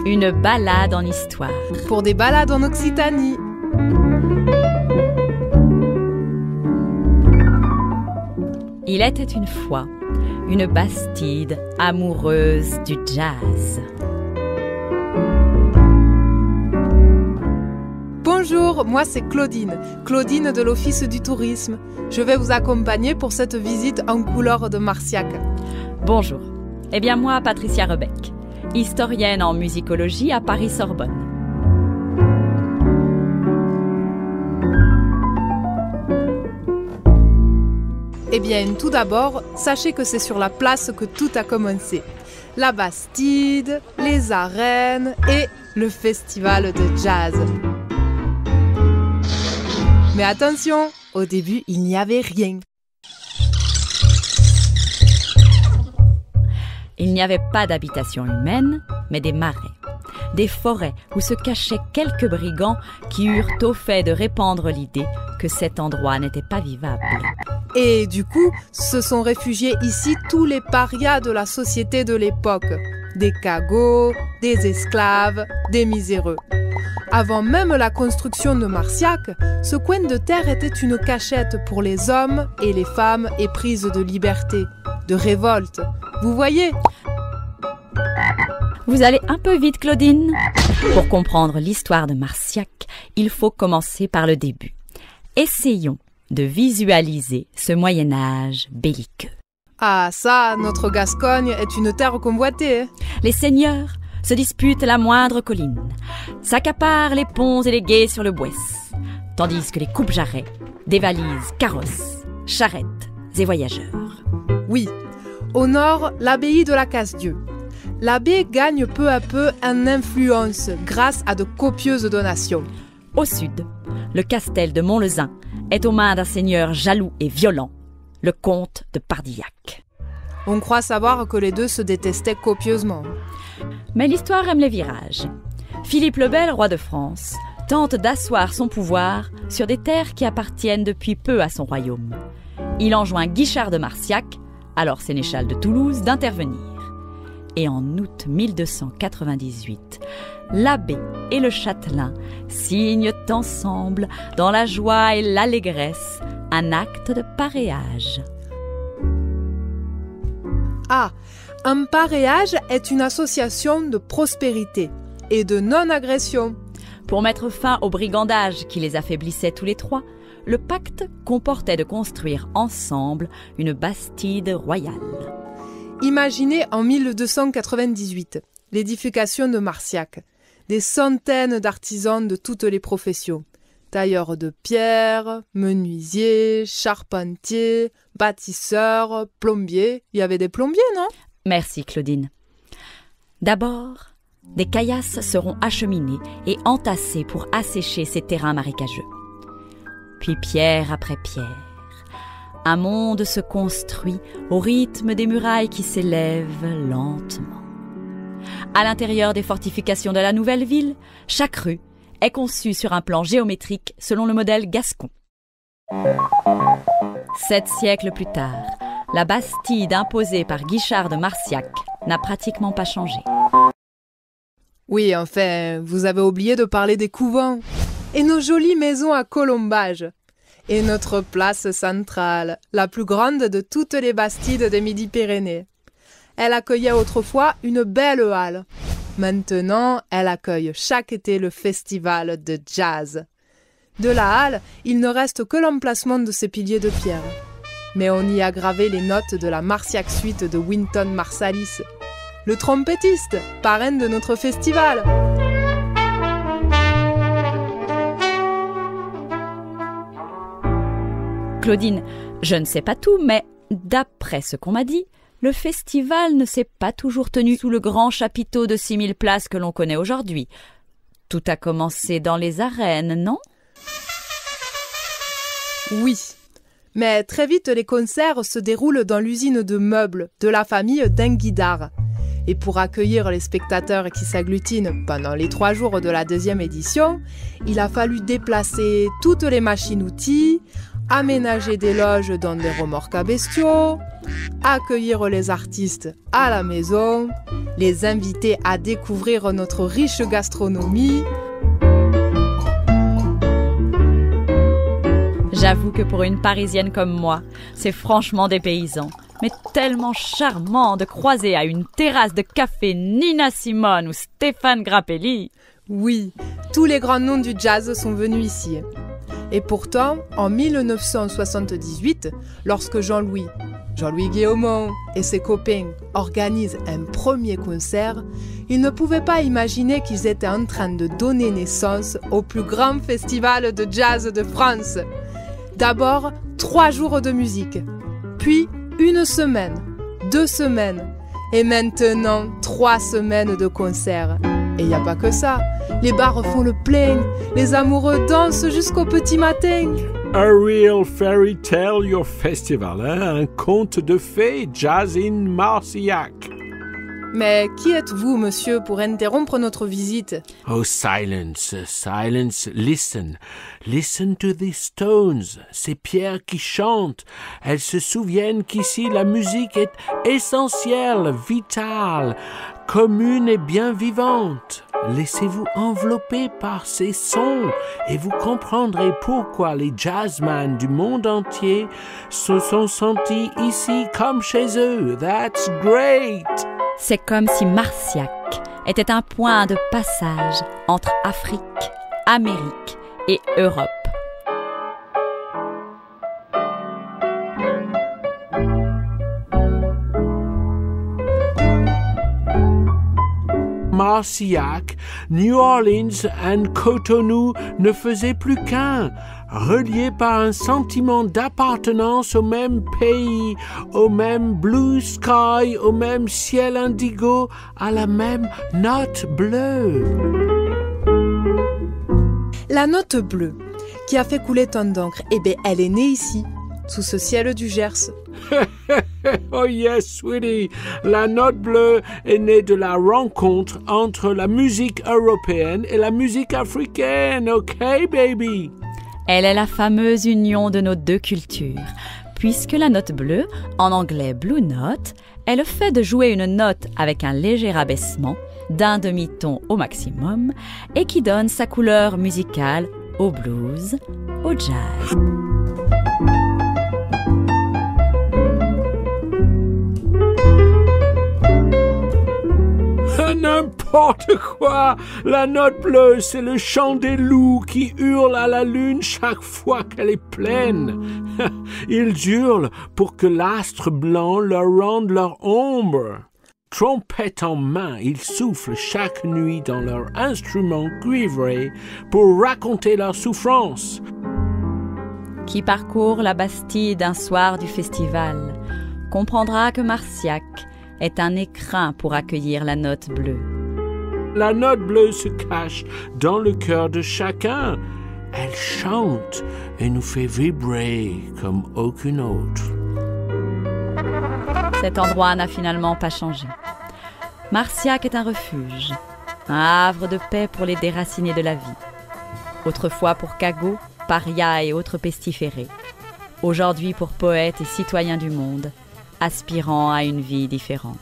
Une balade en histoire. Pour des balades en Occitanie. Il était une fois une Bastide amoureuse du jazz. Bonjour, moi c'est Claudine de l'Office du tourisme. Je vais vous accompagner pour cette visite en couleur de Marciac. Bonjour, eh bien moi Patricia Rebec, historienne en musicologie à Paris-Sorbonne. Eh bien, tout d'abord, sachez que c'est sur la place que tout a commencé. La Bastide, les arènes et le festival de jazz. Mais attention, au début, il n'y avait rien. Il n'y avait pas d'habitation humaine, mais des marais. Des forêts où se cachaient quelques brigands qui eurent au fait de répandre l'idée que cet endroit n'était pas vivable. Et du coup, se sont réfugiés ici tous les parias de la société de l'époque. Des cagots, des esclaves, des miséreux. Avant même la construction de Marciac, ce coin de terre était une cachette pour les hommes et les femmes éprises de liberté, de révolte. Vous voyez ? Vous allez un peu vite, Claudine. Pour comprendre l'histoire de Marciac, il faut commencer par le début. Essayons de visualiser ce Moyen-Âge belliqueux. Ah ça, notre Gascogne est une terre convoitée. Hein. Les seigneurs se disputent la moindre colline, s'accaparent les ponts et les gués sur le Bouès, tandis que les coupe-jarrets dévalisent carrosses, charrettes et voyageurs. Oui, au nord, l'abbaye de la Casse-Dieu. L'abbé gagne peu à peu en influence grâce à de copieuses donations. Au sud, le castel de Montlezun est aux mains d'un seigneur jaloux et violent, le comte de Pardillac. On croit savoir que les deux se détestaient copieusement. Mais l'histoire aime les virages. Philippe le Bel, roi de France, tente d'asseoir son pouvoir sur des terres qui appartiennent depuis peu à son royaume. Il enjoint Guichard de Marciac, alors sénéchal de Toulouse, d'intervenir. Et en août 1298, l'abbé et le châtelain signent ensemble, dans la joie et l'allégresse, un acte de paréage. Ah, un paréage est une association de prospérité et de non-agression. Pour mettre fin au brigandage qui les affaiblissait tous les trois, le pacte comportait de construire ensemble une bastide royale. Imaginez en 1298 l'édification de Marciac. Des centaines d'artisans de toutes les professions. Tailleurs de pierre, menuisiers, charpentiers, bâtisseurs, plombiers. Il y avait des plombiers, non ? Merci Claudine. D'abord, des caillasses seront acheminées et entassées pour assécher ces terrains marécageux. Puis pierre après pierre, un monde se construit au rythme des murailles qui s'élèvent lentement. À l'intérieur des fortifications de la nouvelle ville, chaque rue est conçue sur un plan géométrique selon le modèle gascon. 7 siècles plus tard, la Bastide imposée par Guichard de Marciac n'a pratiquement pas changé. Oui, enfin, vous avez oublié de parler des couvents et nos jolies maisons à colombages. Et notre place centrale, la plus grande de toutes les Bastides des Midi-Pyrénées. Elle accueillait autrefois une belle halle. Maintenant, elle accueille chaque été le festival de jazz. De la halle, il ne reste que l'emplacement de ses piliers de pierre. Mais on y a gravé les notes de la Marciac Suite de Wynton Marsalis, le trompettiste, parrain de notre festival. Claudine, je ne sais pas tout, mais d'après ce qu'on m'a dit, le festival ne s'est pas toujours tenu sous le grand chapiteau de 6000 places que l'on connaît aujourd'hui. Tout a commencé dans les arènes, non ? Oui, mais très vite les concerts se déroulent dans l'usine de meubles de la famille d'Enguidard. Et pour accueillir les spectateurs qui s'agglutinent pendant les 3 jours de la 2e édition, il a fallu déplacer toutes les machines-outils, aménager des loges dans des remorques à bestiaux, accueillir les artistes à la maison, les inviter à découvrir notre riche gastronomie. J'avoue que pour une Parisienne comme moi, c'est franchement dépaysant, mais tellement charmant de croiser à une terrasse de café Nina Simone ou Stéphane Grappelli. Oui, tous les grands noms du jazz sont venus ici. Et pourtant, en 1978, lorsque Jean-Louis Guéaumont et ses copains organisent un premier concert, ils ne pouvaient pas imaginer qu'ils étaient en train de donner naissance au plus grand festival de jazz de France. D'abord, 3 jours de musique, puis 1 semaine, 2 semaines, et maintenant 3 semaines de concerts. Et il n'y a pas que ça, les bars font le plein, les amoureux dansent jusqu'au petit matin. A real fairy tale your festival, hein? Un conte de fées, Jazz in Marcillac. Mais qui êtes-vous, monsieur, pour interrompre notre visite? Oh, silence, silence, listen. Listen to the stones, ces pierres qui chantent. Elles se souviennent qu'ici la musique est essentielle, vitale, commune et bien vivante. Laissez-vous envelopper par ces sons et vous comprendrez pourquoi les jazzmen du monde entier se sont sentis ici comme chez eux. That's great! C'est comme si Marciac était un point de passage entre Afrique, Amérique et Europe. Marcillac, New Orleans et Cotonou ne faisaient plus qu'un, reliés par un sentiment d'appartenance au même pays, au même blue sky, au même ciel indigo, à la même note bleue. La note bleue, qui a fait couler tant d'encre, eh bien, elle est née ici, sous ce ciel du Gers. Oh yes, sweetie, la note bleue est née de la rencontre entre la musique européenne et la musique africaine, ok baby? Elle est la fameuse union de nos deux cultures, puisque la note bleue, en anglais blue note, est le fait de jouer une note avec un léger abaissement, d'un demi-ton au maximum, et qui donne sa couleur musicale au blues, au jazz. N'importe quoi! La note bleue, c'est le chant des loups qui hurlent à la lune chaque fois qu'elle est pleine. Ils hurlent pour que l'astre blanc leur rende leur ombre. Trompette en main, ils soufflent chaque nuit dans leur instrument cuivré pour raconter leur souffrance. Qui parcourt la Bastille d'un soir du festival comprendra que Marciac est un écrin pour accueillir la note bleue. La note bleue se cache dans le cœur de chacun. Elle chante et nous fait vibrer comme aucune autre. Cet endroit n'a finalement pas changé. Marciac est un refuge, un havre de paix pour les déracinés de la vie. Autrefois pour cagots, parias et autres pestiférés. Aujourd'hui pour poètes et citoyens du monde, aspirant à une vie différente.